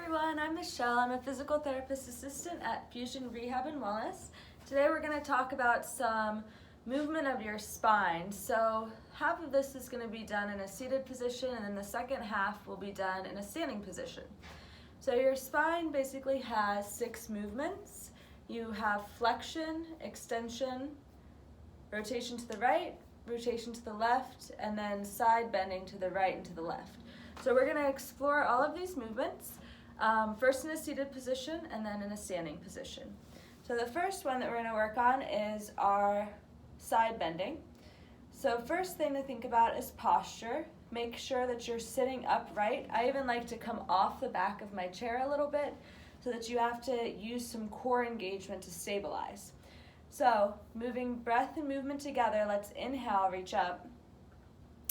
everyone, I'm Michelle. I'm a physical therapist assistant at Fusion Rehab and Wellness. Today we're going to talk about some movement of your spine. So half of this is going to be done in a seated position, and then the second half will be done in a standing position. So your spine basically has 6 movements. You have flexion, extension, rotation to the right, rotation to the left, and then side bending to the right and to the left. So we're going to explore all of these movements, first in a seated position and then in a standing position. So the first one that we're going to work on is our side bending. So first thing to think about is posture. Make sure that you're sitting upright. I even like to come off the back of my chair a little bit so that you have to use some core engagement to stabilize. So moving breath and movement together, let's inhale, reach up.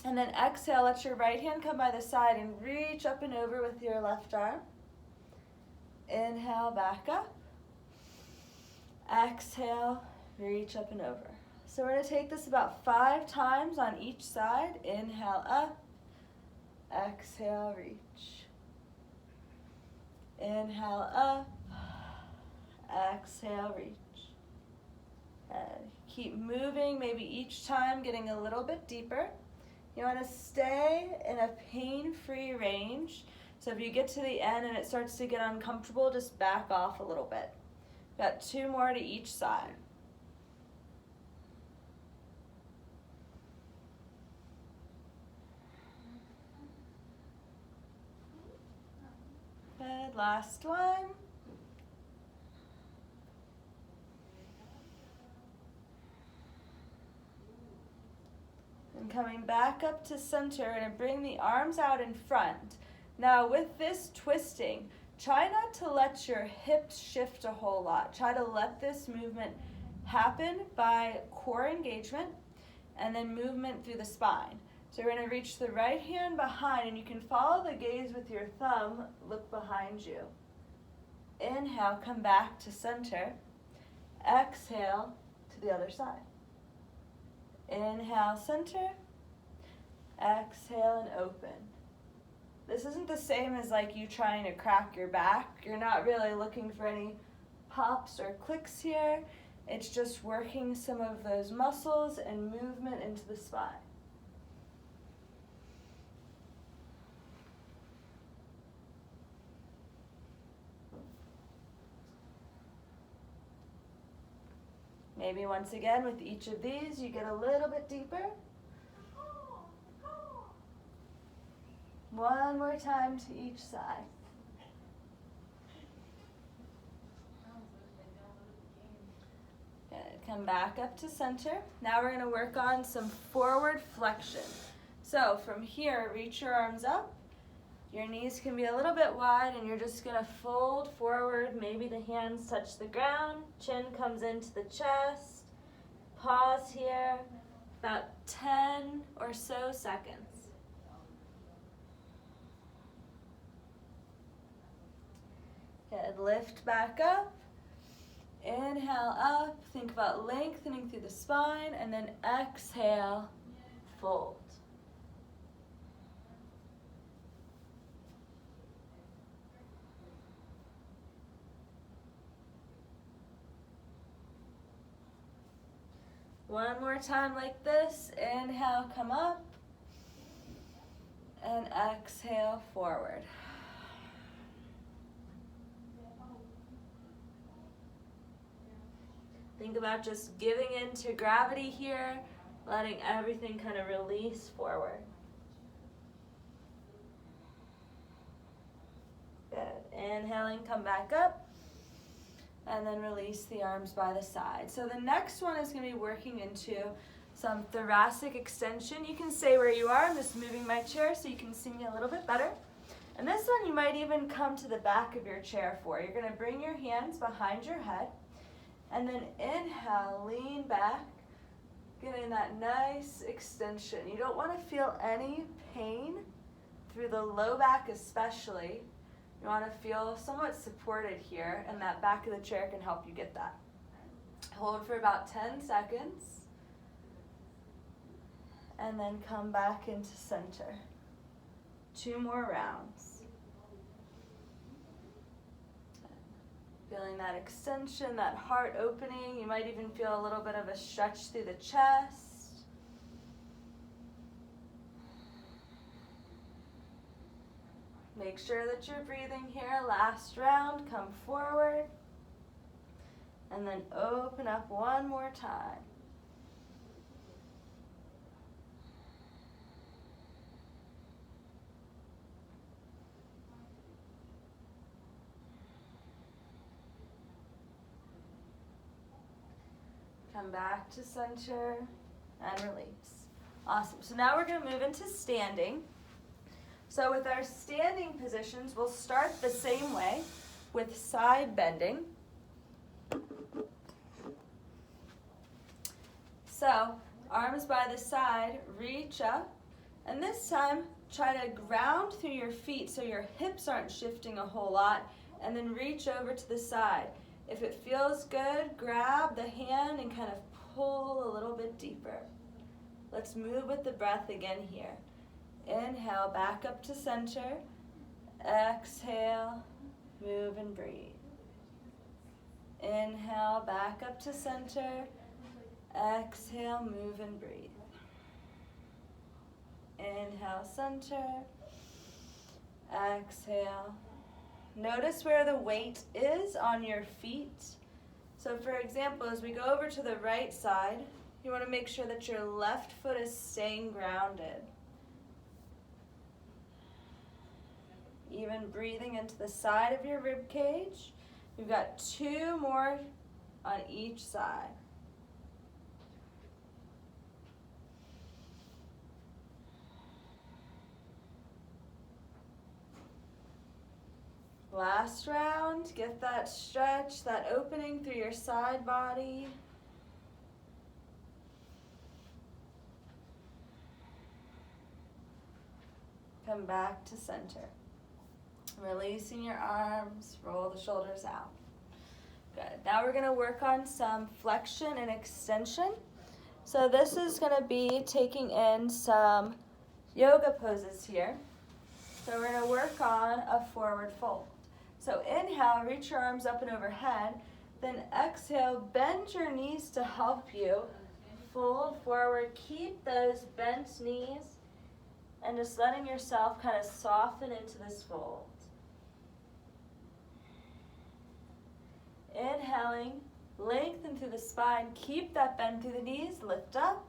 And then exhale, let your right hand come by the side and reach up and over with your left arm. Inhale, back up. Exhale, reach up and over. So we're going to take this about 5 times on each side. Inhale up. Exhale, reach. Inhale up. Exhale, reach. And keep moving, maybe each time getting a little bit deeper. You want to stay in a pain-free range. So if you get to the end and it starts to get uncomfortable, just back off a little bit. Got 2 more to each side. Good, last one. And coming back up to center, we're going to bring the arms out in front. Now with this twisting, try not to let your hips shift a whole lot. Try to let this movement happen by core engagement and then movement through the spine. So we're going to reach the right hand behind, and you can follow the gaze with your thumb, look behind you. Inhale, come back to center. Exhale to the other side. Inhale, center. Exhale and open. This isn't the same as like you trying to crack your back. You're not really looking for any pops or clicks here. It's just working some of those muscles and movement into the spine. Maybe once again with each of these you get a little bit deeper. One more time to each side. Good. Come back up to center. Now we're going to work on some forward flexion. So from here, reach your arms up. Your knees can be a little bit wide, and you're just going to fold forward. Maybe the hands touch the ground. Chin comes into the chest. Pause here. About 10 or so seconds. Good. Lift back up. Inhale up. Think about lengthening through the spine, and then exhale, fold. One more time like this. Inhale, come up. And exhale, forward. Think about just giving in to gravity here, letting everything kind of release forward. Good. Inhaling, come back up. And then release the arms by the side. So the next one is going to be working into some thoracic extension. You can stay where you are. I'm just moving my chair so you can see me a little bit better. And this one you might even come to the back of your chair for. You're going to bring your hands behind your head. And then inhale, lean back, getting that nice extension. You don't want to feel any pain through the low back especially. You want to feel somewhat supported here, and that back of the chair can help you get that. Hold for about 10 seconds, and then come back into center. 2 more rounds. Feeling that extension, that heart opening. You might even feel a little bit of a stretch through the chest. Make sure that you're breathing here. Last round, come forward. And then open up one more time. Come back to center and release. Awesome. So now we're going to move into standing. So with our standing positions, we'll start the same way with side bending. So arms by the side, reach up, and this time try to ground through your feet so your hips aren't shifting a whole lot, and then reach over to the side. If it feels good, grab the hand and kind of pull a little bit deeper. Let's move with the breath again here. Inhale, back up to center. Exhale, move and breathe. Inhale, back up to center. Exhale, move and breathe. Inhale, center. Exhale. Notice where the weight is on your feet. So for example, as we go over to the right side, you want to make sure that your left foot is staying grounded. Even breathing into the side of your rib cage. You've got 2 more on each side. Last round, get that stretch, that opening through your side body. Come back to center. Releasing your arms, roll the shoulders out. Good. Now we're going to work on some flexion and extension. So this is going to be taking in some yoga poses here. So we're going to work on a forward fold. So inhale, reach your arms up and overhead. Then exhale, bend your knees to help you. Fold forward, keep those bent knees, and just letting yourself kind of soften into this fold. Inhaling, lengthen through the spine, keep that bend through the knees, lift up.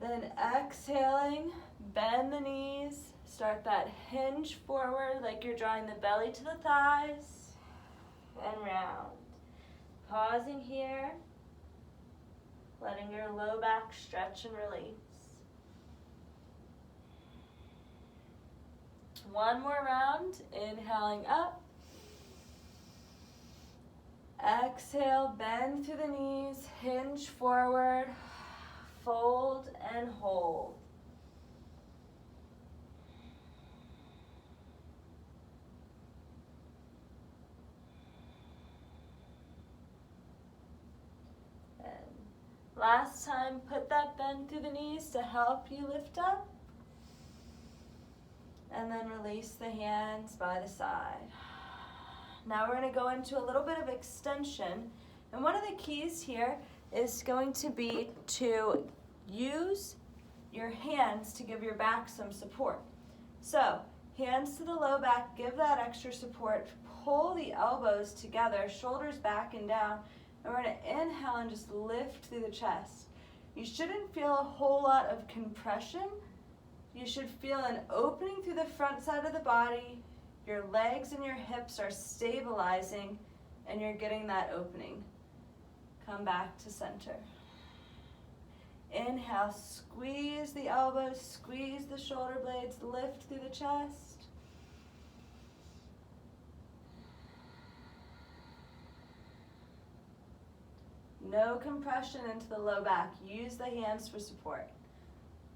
Then exhaling, bend the knees, start that hinge forward like you're drawing the belly to the thighs, and round. Pausing here, letting your low back stretch and release. One more round, inhaling up. Exhale, bend through the knees, hinge forward, fold and hold. And last time, put that bend through the knees to help you lift up. And then release the hands by the side. Now we're going to go into a little bit of extension. And one of the keys here is going to be to use your hands to give your back some support. So, hands to the low back, give that extra support. Pull the elbows together, shoulders back and down. And we're going to inhale and just lift through the chest. You shouldn't feel a whole lot of compression. You should feel an opening through the front side of the body. Your legs and your hips are stabilizing, and you're getting that opening. Come back to center. Inhale, squeeze the elbows, squeeze the shoulder blades, lift through the chest. No compression into the low back. Use the hands for support.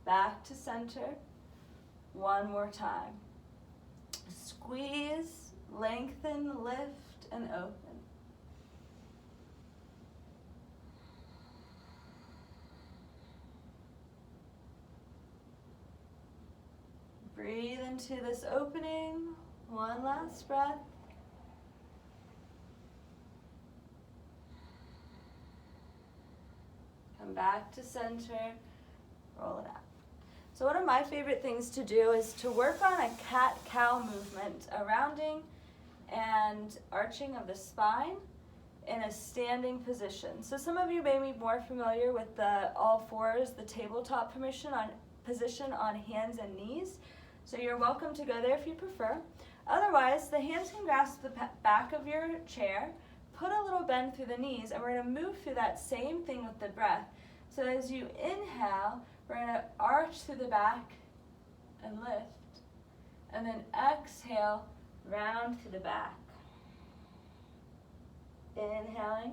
Back to center. One more time. Squeeze, lengthen, lift, and open. Breathe into this opening. One last breath. come back to center, roll it out. So one of my favorite things to do is to work on a cat-cow movement, a rounding and arching of the spine in a standing position. So some of you may be more familiar with the all fours, the tabletop position on hands and knees. So you're welcome to go there if you prefer. Otherwise, the hands can grasp the back of your chair, put a little bend through the knees, and we're going to move through that same thing with the breath. So as you inhale, we're going to arch through the back and lift. And then exhale, round through the back. Inhaling,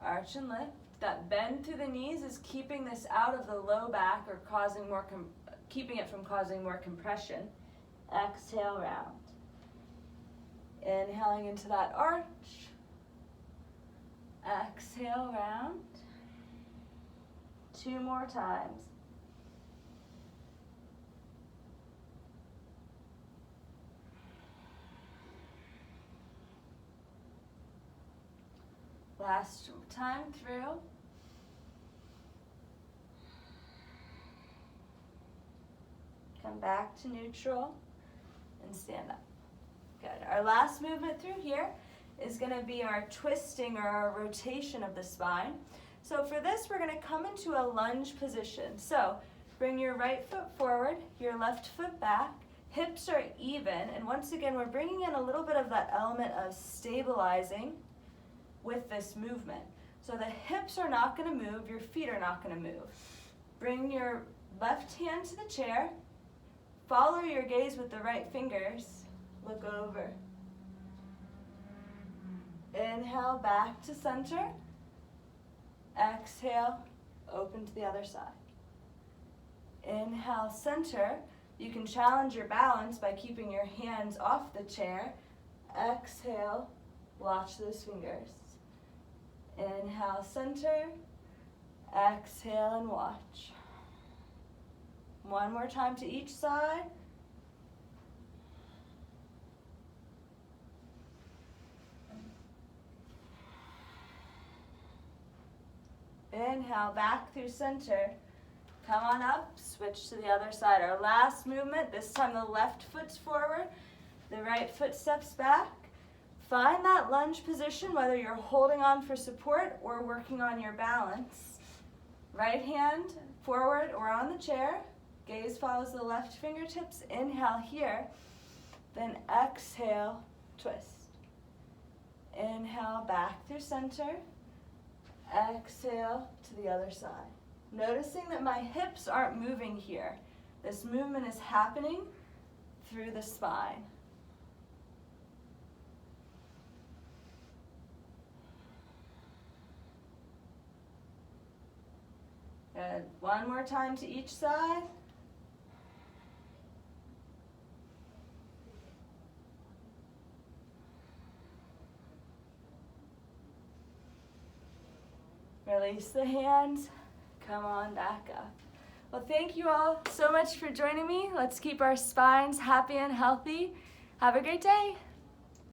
arch and lift. That bend through the knees is keeping this out of the low back or keeping it from causing more compression. Exhale, round. Inhaling into that arch. Exhale, round. 2 more times. Last time through. Come back to neutral and stand up. Good. Our last movement through here is going to be our twisting or our rotation of the spine. So for this, we're going to come into a lunge position. So bring your right foot forward, your left foot back, hips are even, and once again, we're bringing in a little bit of that element of stabilizing with this movement. So the hips are not going to move, your feet are not going to move. Bring your left hand to the chair, follow your gaze with the right fingers, look over. Inhale, back to center. Exhale, open to the other side. Inhale, center. You can challenge your balance by keeping your hands off the chair. Exhale, watch those fingers. Inhale, center. Exhale and watch. One more time to each side. Inhale, back through center. Come on up, switch to the other side. Our last movement, this time the left foot's forward, the right foot steps back. Find that lunge position, whether you're holding on for support or working on your balance. Right hand forward or on the chair. Gaze follows the left fingertips. Inhale here, then exhale, twist. Inhale, back through center. Exhale to the other side. Noticing that my hips aren't moving here. This movement is happening through the spine. Good. One more time to each side. Release the hands. Come on back up. Well, thank you all so much for joining me. Let's keep our spines happy and healthy. Have a great day.